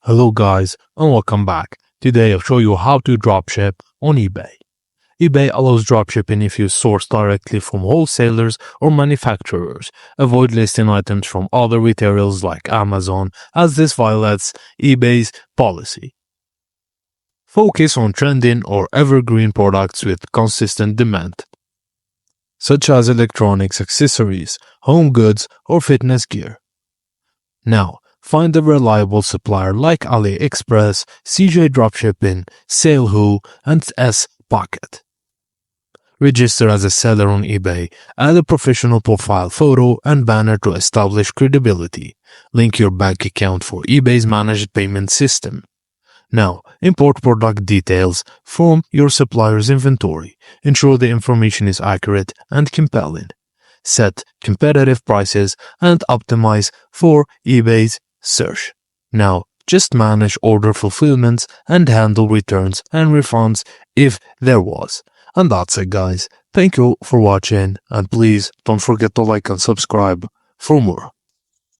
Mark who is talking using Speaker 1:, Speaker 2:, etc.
Speaker 1: Hello guys and welcome back. Today I'll show you how to dropship on eBay. eBay allows dropshipping if you source directly from wholesalers or manufacturers. Avoid listing items from other retailers like Amazon, as this violates eBay's policy. Focus on trending or evergreen products with consistent demand, such as electronics, accessories, home goods, or fitness gear. Now, find a reliable supplier like AliExpress, CJ Dropshipping, Salehu, and S-Pocket. Register as a seller on eBay, add a professional profile photo and banner to establish credibility. Link your bank account for eBay's managed payment system. Now, import product details from your supplier's inventory. Ensure the information is accurate and compelling. Set competitive prices and optimize for eBay's search. Now, just manage order fulfillments and handle returns and refunds if there was. And that's it, guys. Thank you for watching, and please don't forget to like and subscribe for more.